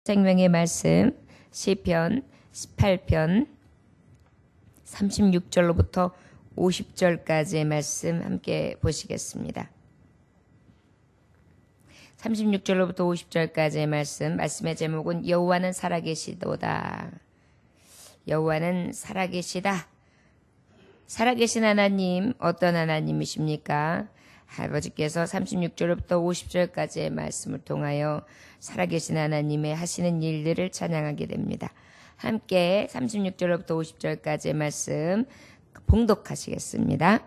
생명의 말씀 시편 18편 36절로부터 50절까지의 말씀 함께 보시겠습니다. 36절로부터 50절까지의 말씀의 제목은 여호와는 살아계시도다. 여호와는 살아계시다. 살아계신 하나님, 어떤 하나님이십니까? 아버지께서 36절부터 50절까지의 말씀을 통하여 살아계신 하나님의 하시는 일들을 찬양하게 됩니다. 함께 36절부터 50절까지의 말씀 봉독하시겠습니다.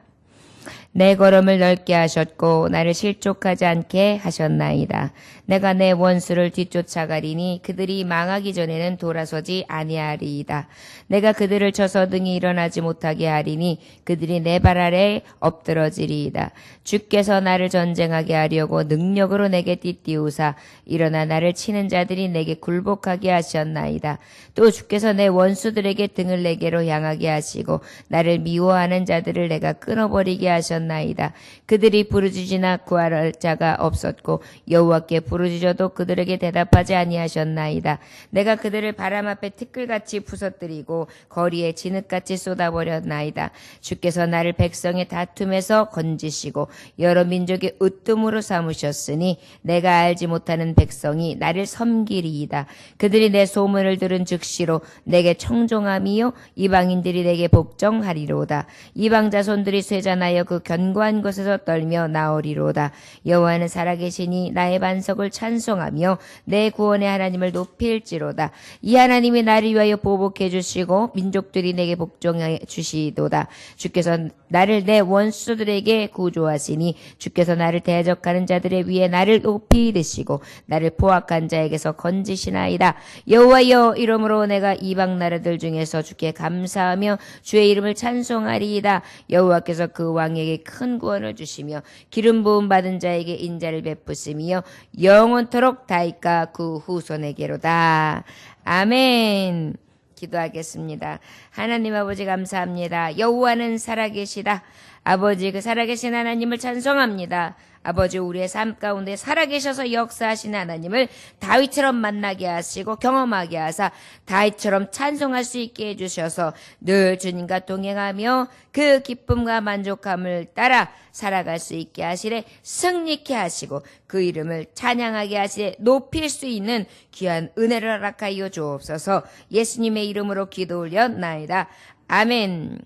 내 걸음을 넓게 하셨고 나를 실족하지 않게 하셨나이다. 내가 내 원수를 뒤쫓아가리니 그들이 망하기 전에는 돌아서지 아니하리이다. 내가 그들을 쳐서 등이 일어나지 못하게 하리니 그들이 내 발 아래 엎드러지리이다. 주께서 나를 전쟁하게 하려고 능력으로 내게 띠띠우사 일어나 나를 치는 자들이 내게 굴복하게 하셨나이다. 또 주께서 내 원수들에게 등을 내게로 향하게 하시고 나를 미워하는 자들을 내가 끊어버리게 하셨나이다. 그들이 부르짖으나 구할 자가 없었고 여호와께 부르짖어도 그들에게 대답하지 아니하셨나이다. 내가 그들을 바람 앞에 티끌같이 부서뜨리고 거리에 진흙같이 쏟아버렸나이다. 주께서 나를 백성의 다툼에서 건지시고 여러 민족의 으뜸으로 삼으셨으니 내가 알지 못하는 백성이 나를 섬기리이다. 그들이 내 소문을 들은 즉시로 내게 청종함이요 이방인들이 내게 복종하리로다. 이방 자손들이 쇠잔하여 그 견고한 곳에서 떨며 나오리로다. 여호와는 살아계시니 나의 반석을 찬송하며 내 구원의 하나님을 높일지로다. 이 하나님이 나를 위하여 보복해 주시고 민족들이 내게 복종해 주시도다. 주께서 나를 내 원수들에게 구조하시니 주께서 나를 대적하는 자들의 위에 나를 높이 드시고 나를 포악한 자에게서 건지시나이다. 여호와여, 이러므로 내가 이방 나라들 중에서 주께 감사하며 주의 이름을 찬송하리이다. 여호와께서 그 왕에게 큰 구원을 주시며 기름 부음 받은 자에게 인자를 베푸시며 영원토록 다윗과 그 후손에게로다. 아멘. 기도하겠습니다. 하나님 아버지 감사합니다. 여호와는 살아계시다. 아버지, 그 살아계신 하나님을 찬송합니다. 아버지, 우리의 삶 가운데 살아계셔서 역사하신 하나님을 다윗처럼 만나게 하시고 경험하게 하사 다윗처럼 찬송할 수 있게 해주셔서 늘 주님과 동행하며 그 기쁨과 만족함을 따라 살아갈 수 있게 하시래 승리케 하시고 그 이름을 찬양하게 하시래 높일 수 있는 귀한 은혜를 허락하여 주옵소서. 예수님의 이름으로 기도 올렸나이다. 아멘.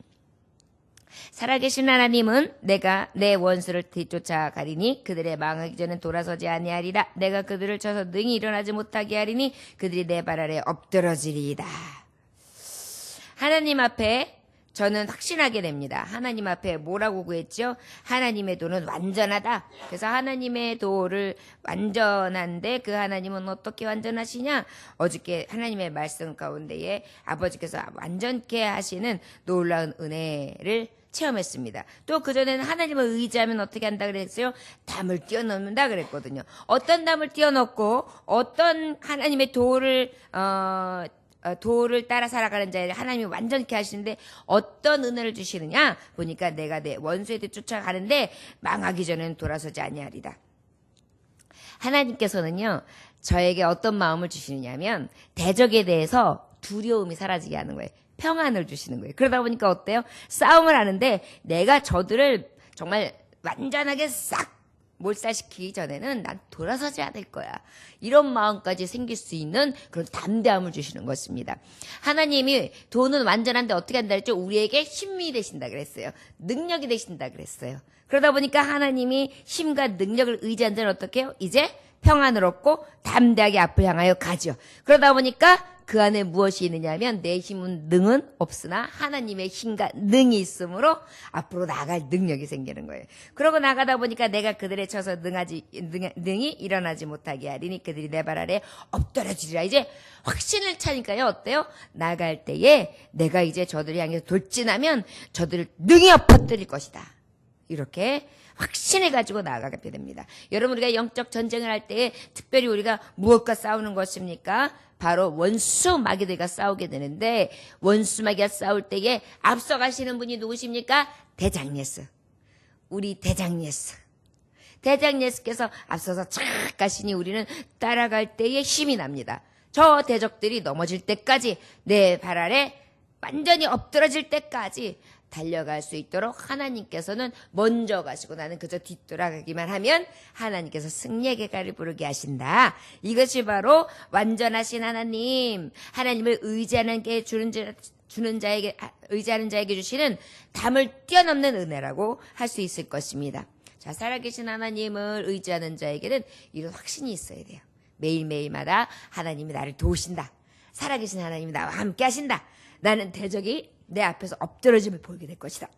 살아계신 하나님은 내가 내 원수를 뒤쫓아가리니 그들의 망하기 전엔 돌아서지 아니하리라. 내가 그들을 쳐서 능히 일어나지 못하게 하리니 그들이 내 발 아래 엎드러지리이다. 하나님 앞에 저는 확신하게 됩니다. 하나님 앞에 뭐라고 구했죠? 하나님의 도는 완전하다. 그래서 하나님의 도를 완전한데 그 하나님은 어떻게 완전하시냐? 어저께 하나님의 말씀 가운데에 아버지께서 완전케 하시는 놀라운 은혜를 체험했습니다. 또 그전에는 하나님을 의지하면 어떻게 한다 그랬어요? 담을 뛰어넘는다 그랬거든요. 어떤 담을 뛰어넘고 어떤 하나님의 도를 따라 살아가는 자를 하나님이 완전케 하시는데 어떤 은혜를 주시느냐 보니까 내가 내 원수에게 쫓아가는데 망하기 전에는 돌아서지 아니하리다. 하나님께서는요 저에게 어떤 마음을 주시느냐면 대적에 대해서 두려움이 사라지게 하는 거예요. 평안을 주시는 거예요. 그러다 보니까 어때요? 싸움을 하는데 내가 저들을 정말 완전하게 싹 몰살시키기 전에는 난 돌아서지 않을 거야. 이런 마음까지 생길 수 있는 그런 담대함을 주시는 것입니다. 하나님이 도는 완전한데 어떻게 한다 그랬죠? 우리에게 힘이 되신다 그랬어요. 능력이 되신다 그랬어요. 그러다 보니까 하나님이 힘과 능력을 의지한 자는 어떻게 해요? 이제 평안을 얻고 담대하게 앞을 향하여 가죠. 그러다 보니까 그 안에 무엇이 있느냐면 내 힘은 능은 없으나 하나님의 힘과 능이 있으므로 앞으로 나아갈 능력이 생기는 거예요. 그러고 나가다 보니까 내가 그들에 쳐서 능히 일어나지 못하게 하리니 그들이 내 발 아래 엎드러지리라. 이제 확신을 차니까요. 어때요? 나갈 때에 내가 이제 저들을 향해서 돌진하면 저들을 능히 엎어뜨릴 것이다. 이렇게 확신해 가지고 나아가게 됩니다. 여러분, 우리가 영적 전쟁을 할 때에 특별히 우리가 무엇과 싸우는 것입니까? 바로 원수 마귀들과 싸우게 되는데 원수 마귀가 싸울 때에 앞서가시는 분이 누구십니까? 대장 예수. 우리 대장 예수. 대장 예수께서 앞서서 착 가시니 우리는 따라갈 때에 힘이 납니다. 저 대적들이 넘어질 때까지 내 발 아래 완전히 엎드러질 때까지 달려갈 수 있도록 하나님께서는 먼저 가시고 나는 그저 뒤돌아가기만 하면 하나님께서 승리의 계가를 부르게 하신다. 이것이 바로 완전하신 하나님, 하나님을 의지하는 자에게 주시는 담을 뛰어넘는 은혜라고 할 수 있을 것입니다. 자, 살아계신 하나님을 의지하는 자에게는 이런 확신이 있어야 돼요. 매일매일마다 하나님이 나를 도우신다. 살아계신 하나님이 나와 함께 하신다. 나는 대적이 내 앞에서 엎드러짐을 보이게 될 것이다.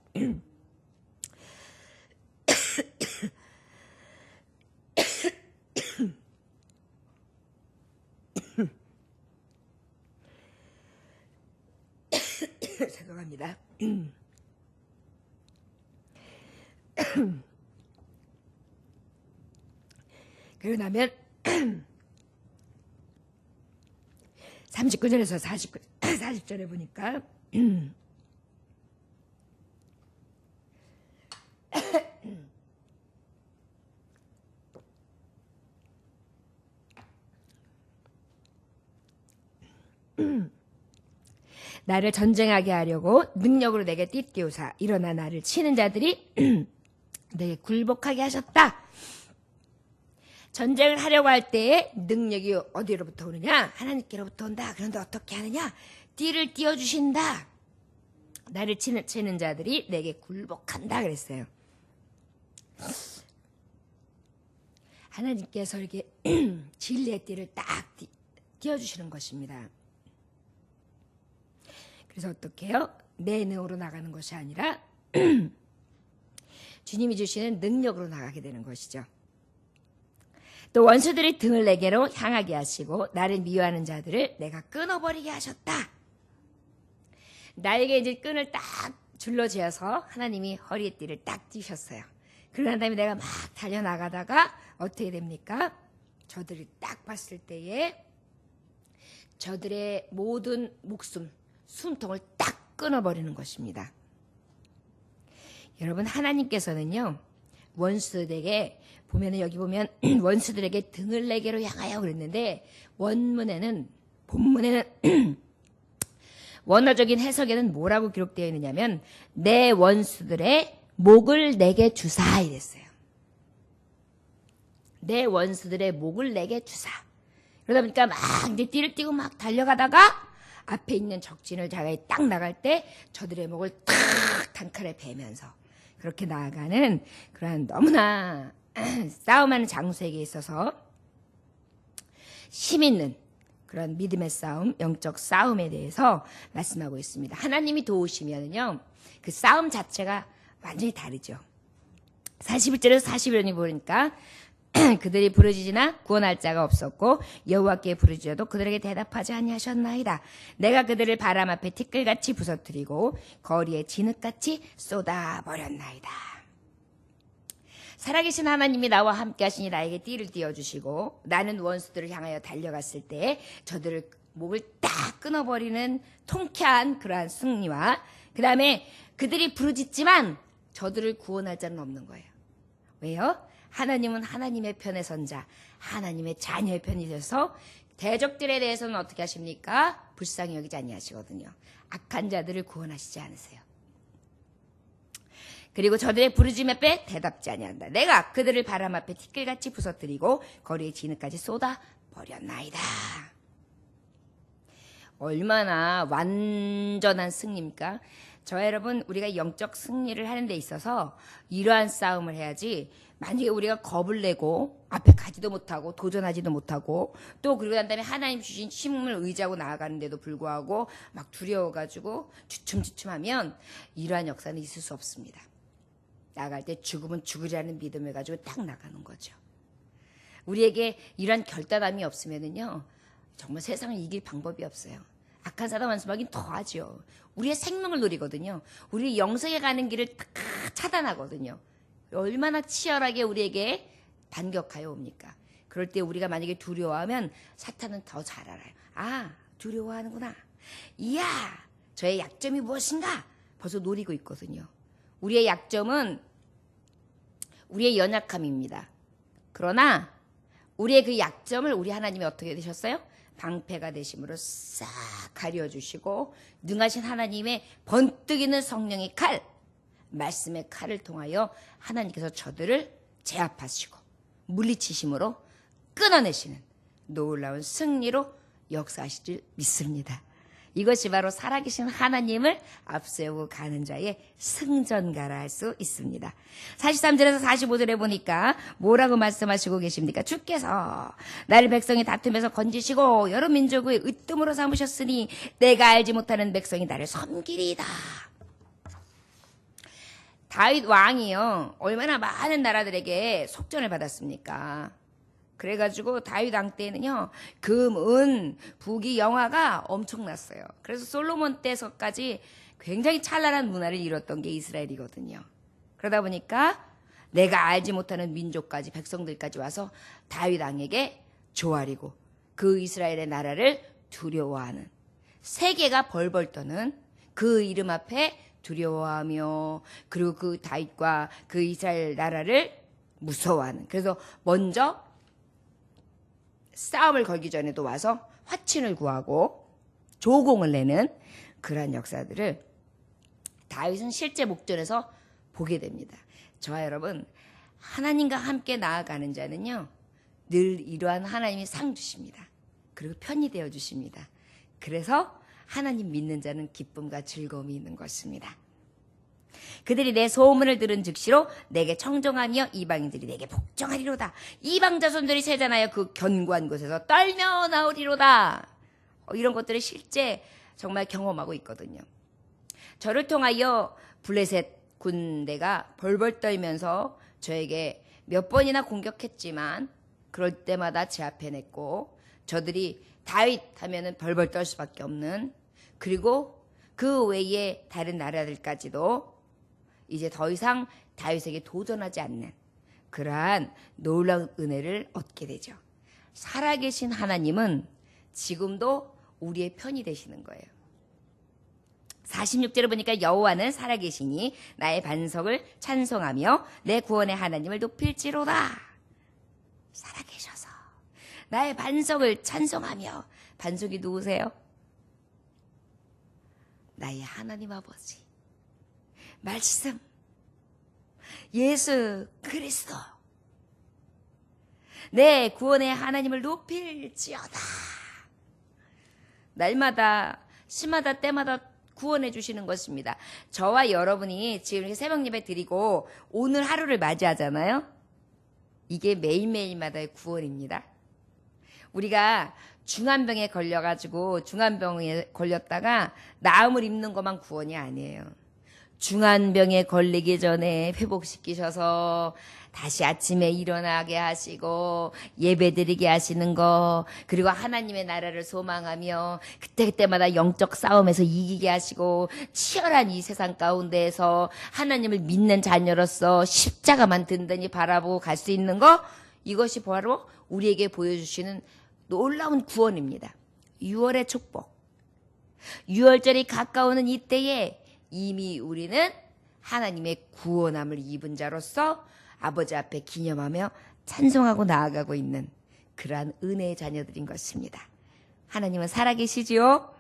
죄송합니다. 그러고 나면 39절에서 40절에 보니까 나를 전쟁하게 하려고 능력으로 내게 띠띠우사 일어나 나를 치는 자들이 내게 굴복하게 하셨다. 전쟁을 하려고 할 때에 능력이 어디로부터 오느냐? 하나님께로부터 온다. 그런데 어떻게 하느냐? 띠를 띄워주신다. 나를 치는 자들이 내게 굴복한다 그랬어요. 하나님께서 이렇게 진리의 띠를 딱 띄워주시는 것입니다. 그래서 어떻게 해요? 내 능으로 나가는 것이 아니라 주님이 주시는 능력으로 나가게 되는 것이죠. 또 원수들이 등을 내게로 향하게 하시고 나를 미워하는 자들을 내가 끊어버리게 하셨다. 나에게 이제 끈을 딱 줄로 지어서 하나님이 허리에 띠를 딱 띄셨어요. 그러난 다음에 내가 막 달려나가다가 어떻게 됩니까? 저들이 딱 봤을 때에 저들의 모든 목숨, 숨통을 딱 끊어버리는 것입니다. 여러분, 하나님께서는요, 원수들에게 보면은 여기 보면 원수들에게 등을 내게로 향하여 그랬는데 본문에는 원어적인 해석에는 뭐라고 기록되어 있느냐면 내 원수들의 목을 내게 주사 이랬어요. 내 원수들의 목을 내게 주사. 그러다 보니까 막 이제 띠를 띠고 막 달려가다가 앞에 있는 적진을 자기가 딱 나갈 때 저들의 목을 탁 단칼에 베면서 그렇게 나아가는 그러한 너무나 싸움하는 장소에게 있어서 힘 있는 그런 믿음의 싸움, 영적 싸움에 대해서 말씀하고 있습니다. 하나님이 도우시면은요, 그 싸움 자체가 완전히 다르죠. 41절에서 41절에 보니까 그들이 부르짖으나 구원할 자가 없었고 여호와께 부르짖어도 그들에게 대답하지 아니하셨나이다. 내가 그들을 바람 앞에 티끌같이 부서뜨리고 거리에 진흙같이 쏟아버렸나이다. 살아계신 하나님이 나와 함께 하시니 나에게 띠를 띄워주시고 나는 원수들을 향하여 달려갔을 때 저들을 목을 딱 끊어버리는 통쾌한 그러한 승리와 그 다음에 그들이 부르짖지만 저들을 구원할 자는 없는 거예요. 왜요? 하나님은 하나님의 편에 선 자, 하나님의 자녀의 편이 되어서 대적들에 대해서는 어떻게 하십니까? 불쌍히 여기지 아니하시거든요. 악한 자들을 구원하시지 않으세요. 그리고 저들의 부르짖음에 빼 대답지 아니한다. 내가 그들을 바람 앞에 티끌같이 부서뜨리고 거리에 진흙까지 쏟아 버렸나이다. 얼마나 완전한 승리입니까? 저와 여러분, 우리가 영적 승리를 하는 데 있어서 이러한 싸움을 해야지, 만약에 우리가 겁을 내고 앞에 가지도 못하고 도전하지도 못하고 또 그러고 난 다음에 하나님 주신 힘을 의지하고 나아가는데도 불구하고 막 두려워가지고 주춤주춤하면 이러한 역사는 있을 수 없습니다. 나갈 때 죽으면 죽으리라는 믿음을 가지고 딱 나가는 거죠. 우리에게 이러한 결단함이 없으면은요, 정말 세상을 이길 방법이 없어요. 악한 사람 완수하긴 더하죠. 우리의 생명을 노리거든요. 우리 영성에 가는 길을 딱 차단하거든요. 얼마나 치열하게 우리에게 반격하여 옵니까? 그럴 때 우리가 만약에 두려워하면 사탄은 더 잘 알아요. 아, 두려워하는구나. 이야, 저의 약점이 무엇인가? 벌써 노리고 있거든요. 우리의 약점은 우리의 연약함입니다. 그러나 우리의 그 약점을 우리 하나님이 어떻게 되셨어요? 방패가 되심으로 싹 가려주시고 능하신 하나님의 번뜩이는 성령의 칼, 말씀의 칼을 통하여 하나님께서 저들을 제압하시고 물리치심으로 끊어내시는 놀라운 승리로 역사하실 줄 믿습니다. 이것이 바로 살아계신 하나님을 앞세우고 가는 자의 승전가라 할 수 있습니다. 43절에서 45절에 보니까 뭐라고 말씀하시고 계십니까? 주께서 나를 백성이 다툼에서 건지시고 여러 민족의 으뜸으로 삼으셨으니 내가 알지 못하는 백성이 나를 섬기리이다. 다윗 왕이요, 얼마나 많은 나라들에게 속전을 받았습니까? 그래가지고 다윗 왕 때는요, 금, 은, 부귀, 영화가 엄청났어요. 그래서 솔로몬 때서까지 굉장히 찬란한 문화를 이뤘던 게 이스라엘이거든요. 그러다 보니까 내가 알지 못하는 민족까지, 백성들까지 와서 다윗 왕에게 조아리고 그 이스라엘의 나라를 두려워하는, 세계가 벌벌 떠는 그 이름 앞에 두려워하며, 그리고 그 다윗과 그 이스라엘 나라를 무서워하는, 그래서 먼저 싸움을 걸기 전에도 와서 화친을 구하고 조공을 내는 그러한 역사들을 다윗은 실제 목전에서 보게 됩니다. 저와 여러분, 하나님과 함께 나아가는 자는요, 늘 이러한 하나님이 상 주십니다. 그리고 편이 되어 주십니다. 그래서 하나님 믿는 자는 기쁨과 즐거움이 있는 것입니다. 그들이 내 소문을 들은 즉시로 내게 청종하며 이방인들이 내게 복종하리로다. 이방 자손들이 세잔하여 그 견고한 곳에서 떨며 나오리로다. 이런 것들을 실제 정말 경험하고 있거든요. 저를 통하여 블레셋 군대가 벌벌 떨면서 저에게 몇 번이나 공격했지만 그럴 때마다 제압해냈고, 저들이 다윗 하면은 벌벌 떨 수밖에 없는, 그리고 그 외에 다른 나라들까지도 이제 더 이상 다윗에게 도전하지 않는 그러한 놀라운 은혜를 얻게 되죠. 살아계신 하나님은 지금도 우리의 편이 되시는 거예요. 46절을 보니까 여호와는 살아계시니 나의 반석을 찬송하며 내 구원의 하나님을 높일지로다. 살아계셔서 나의 반석을 찬송하며, 반석이 누구세요? 나의 하나님 아버지, 말씀, 예수 그리스도, 내 구원의 하나님을 높일지어다. 날마다 시마다 때마다 구원해 주시는 것입니다. 저와 여러분이 지금 이렇게 새벽 예배 드리고 오늘 하루를 맞이하잖아요. 이게 매일매일마다의 구원입니다. 우리가 중환병에 걸려가지고 중환병에 걸렸다가 나음을 입는 것만 구원이 아니에요. 중환병에 걸리기 전에 회복시키셔서 다시 아침에 일어나게 하시고 예배드리게 하시는 거, 그리고 하나님의 나라를 소망하며 그때그때마다 영적 싸움에서 이기게 하시고 치열한 이 세상 가운데에서 하나님을 믿는 자녀로서 십자가만 든든히 바라보고 갈 수 있는 거, 이것이 바로 우리에게 보여주시는 놀라운 구원입니다. 6월의 축복. 6월절이 가까우는 이때에 이미 우리는 하나님의 구원함을 입은 자로서 아버지 앞에 기념하며 찬송하고 나아가고 있는 그러한 은혜의 자녀들인 것입니다. 하나님은 살아계시지요.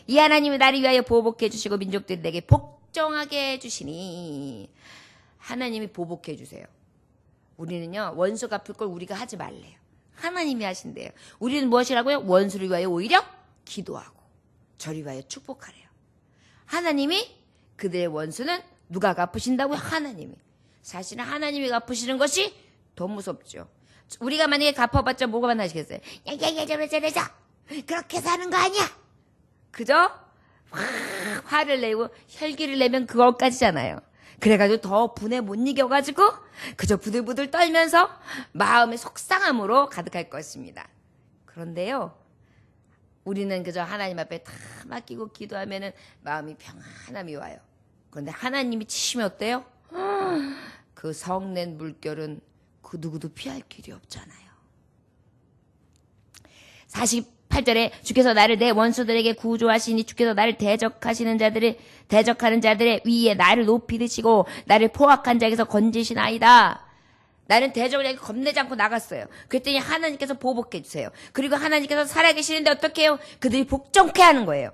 이 하나님이 나를 위하여 보복해 주시고 민족들이 내게 복종하게 해주시니, 하나님이 보복해 주세요. 우리는요, 원수 갚을 걸 우리가 하지 말래요. 하나님이 하신대요. 우리는 무엇이라고요? 원수를 위하여 오히려 기도하고 저를 위하여 축복하래요. 하나님이 그들의 원수는 누가 갚으신다고요? 하나님이. 사실은 하나님이 갚으시는 것이 더 무섭죠. 우리가 만약에 갚아봤자 뭐가 만나시겠어요? 저래서 그렇게 사는 거 아니야. 그죠? 화를 내고 혈기를 내면 그것까지잖아요. 그래가지고 더 분에 못 이겨가지고 그저 부들부들 떨면서 마음의 속상함으로 가득할 것입니다. 그런데요, 우리는 그저 하나님 앞에 다 맡기고 기도하면은 마음이 평안함이 와요. 그런데 하나님이 치시면 어때요? 그 성낸 물결은 그 누구도 피할 길이 없잖아요. 48절에 주께서 나를 내 원수들에게 구조하시니 주께서 나를 대적하는 자들의 위에 나를 높이 드시고 나를 포악한 자에게서 건지시나이다. 나는 대적을 겁내지 않고 나갔어요. 그랬더니 하나님께서 보복해 주세요. 그리고 하나님께서 살아계시는데 어떻게 해요? 그들이 복종케 하는 거예요.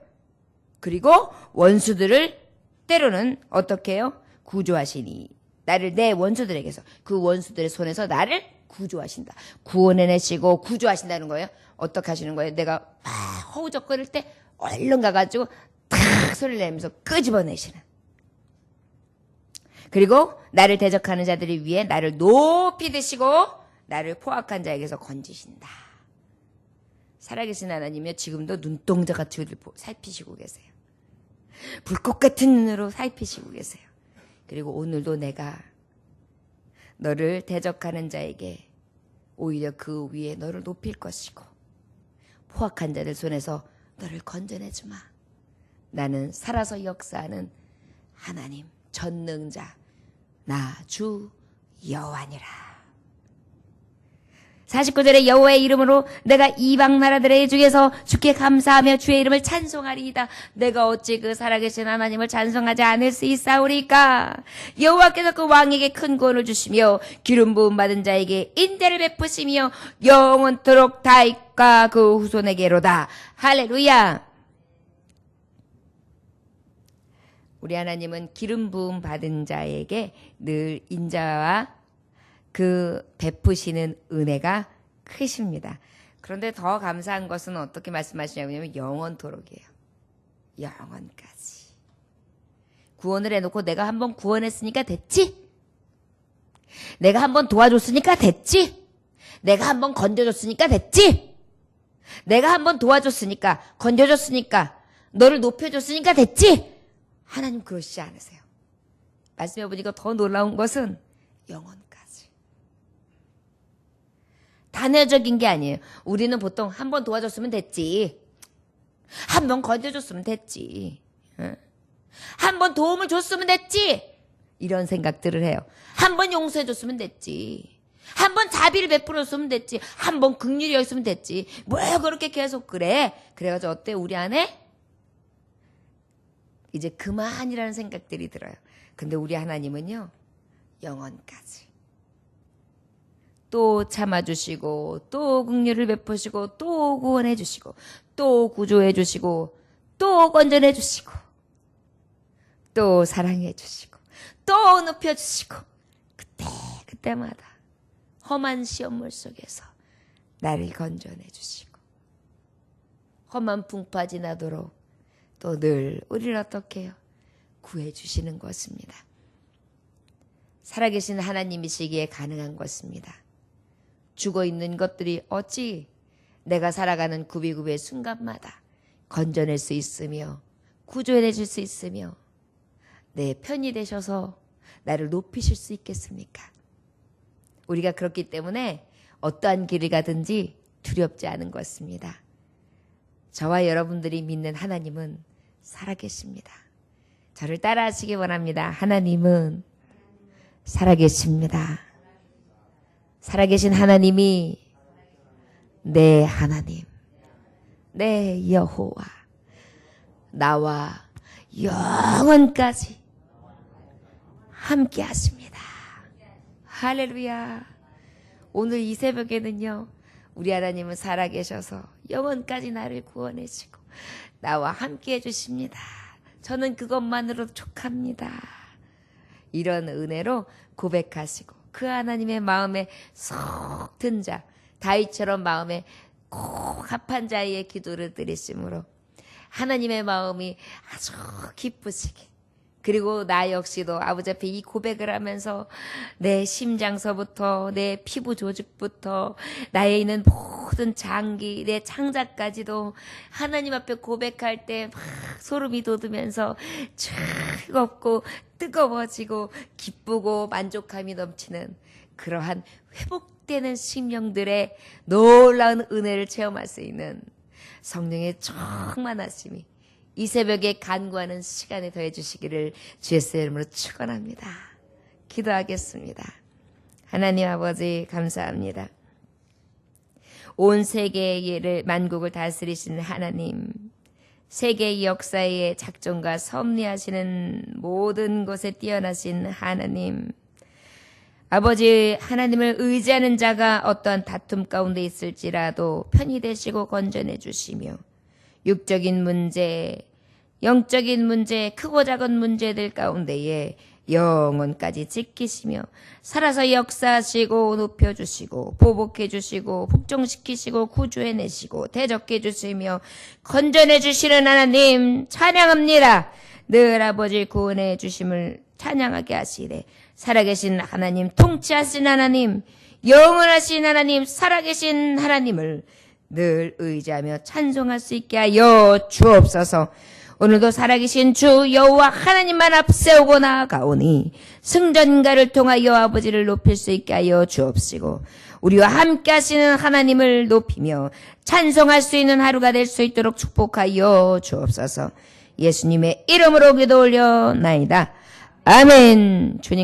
그리고 원수들을 때로는 어떻게 해요? 구조하시니. 나를 내 원수들에게서, 그 원수들의 손에서 나를 구조하신다. 구원해내시고 구조하신다는 거예요. 어떻게 하시는 거예요? 내가 막 허우적거릴 때 얼른 가가지고 탁 소리를 내면서 끄집어내시는. 그리고 나를 대적하는 자들을 위해 나를 높이 드시고 나를 포악한 자에게서 건지신다. 살아계신 하나님이요, 지금도 눈동자같이 우리를 살피시고 계세요. 불꽃 같은 눈으로 살피시고 계세요. 그리고 오늘도 내가 너를 대적하는 자에게 오히려 그 위에 너를 높일 것이고 포악한 자들 손에서 너를 건져내주마. 나는 살아서 역사하는 하나님 전능자 나 주 여호와니라. 49절에 여호와의 이름으로 내가 이방 나라들의 중에서 주께 감사하며 주의 이름을 찬송하리이다. 내가 어찌 그 살아계신 하나님을 찬송하지 않을 수 있사오리까. 여호와께서 그 왕에게 큰 구원을 주시며 기름 부음 받은 자에게 인대를 베푸시며 영원토록 다윗과 그 후손에게로다. 할렐루야. 우리 하나님은 기름 부음 받은 자에게 늘 인자와 그 베푸시는 은혜가 크십니다. 그런데 더 감사한 것은 어떻게 말씀하시냐면 영원토록이에요. 영원까지. 구원을 해놓고 내가 한번 구원했으니까 됐지? 내가 한번 도와줬으니까 됐지? 내가 한번 건져줬으니까 됐지? 내가 한번 도와줬으니까 건져줬으니까 너를 높여줬으니까 됐지? 하나님 그러시지 않으세요. 말씀해 보니까 더 놀라운 것은 영원까지. 단회적인 게 아니에요. 우리는 보통 한 번 도와줬으면 됐지. 한 번 건져줬으면 됐지. 한 번 도움을 줬으면 됐지. 이런 생각들을 해요. 한 번 용서해줬으면 됐지. 한 번 자비를 베풀었으면 됐지. 한 번 긍휼히 여겼으면 됐지. 왜 그렇게 계속 그래? 그래가지고 어때? 우리 안에 이제 그만이라는 생각들이 들어요. 근데 우리 하나님은요, 영원까지. 또 참아주시고, 또 긍휼을 베푸시고, 또 구원해주시고, 또 구조해주시고, 또 건져내주시고, 또 사랑해주시고, 또 높여주시고, 그때마다 험한 시험물 속에서 나를 건져내주시고, 험한 풍파 지나도록 또 늘 우리를 어떻게 해요? 구해주시는 것입니다. 살아계신 하나님이시기에 가능한 것입니다. 죽어있는 것들이 어찌 내가 살아가는 구비구비의 순간마다 건져낼 수 있으며 구조해줄 수 있으며 내 편이 되셔서 나를 높이실 수 있겠습니까? 우리가 그렇기 때문에 어떠한 길을 가든지 두렵지 않은 것입니다. 저와 여러분들이 믿는 하나님은 살아계십니다. 저를 따라하시기 원합니다. 하나님은 살아계십니다. 살아계신 하나님이 내 하나님, 내 여호와, 나와 영원까지 함께 하십니다. 할렐루야. 오늘 이 새벽에는요, 우리 하나님은 살아계셔서 영원까지 나를 구원해주시고 나와 함께 해주십니다. 저는 그것만으로도 족합니다. 이런 은혜로 고백하시고 그 하나님의 마음에 쏙 든 자, 다윗처럼 마음에 꼭 합한 자의 기도를 드리심으로 하나님의 마음이 아주 기쁘시게, 그리고 나 역시도 아버지 앞에 이 고백을 하면서 내 심장서부터 내 피부 조직부터 나에 있는 모든 장기, 내 창자까지도 하나님 앞에 고백할 때 막 소름이 돋으면서 즐겁고 뜨거워지고 기쁘고 만족감이 넘치는 그러한 회복되는 심령들의 놀라운 은혜를 체험할 수 있는 성령의 충만하심이 이 새벽에 간구하는 시간에 더해 주시기를 주의 이름으로 축원합니다. 기도하겠습니다. 하나님 아버지 감사합니다. 온 세계의 만국을 다스리시는 하나님, 세계의 역사의 작정과 섭리하시는 모든 것에 뛰어나신 하나님, 아버지 하나님을 의지하는 자가 어떠한 다툼 가운데 있을지라도 편히 되시고 건전해 주시며 육적인 문제, 영적인 문제, 크고 작은 문제들 가운데에 영혼까지 지키시며 살아서 역사하시고 높여주시고 보복해 주시고 복종시키시고 구주해내시고 대적해 주시며 건전해 주시는 하나님 찬양합니다. 늘 아버지 구원해 주심을 찬양하게 하시되 살아계신 하나님, 통치하신 하나님, 영원하신 하나님, 살아계신 하나님을 늘 의지하며 찬송할 수 있게 하여 주옵소서. 오늘도 살아계신 주 여호와 하나님만 앞세우고 나아가오니 승전가를 통하여 아버지를 높일 수 있게 하여 주옵시고 우리와 함께 하시는 하나님을 높이며 찬송할 수 있는 하루가 될 수 있도록 축복하여 주옵소서. 예수님의 이름으로 기도 올려나이다. 아멘. 주님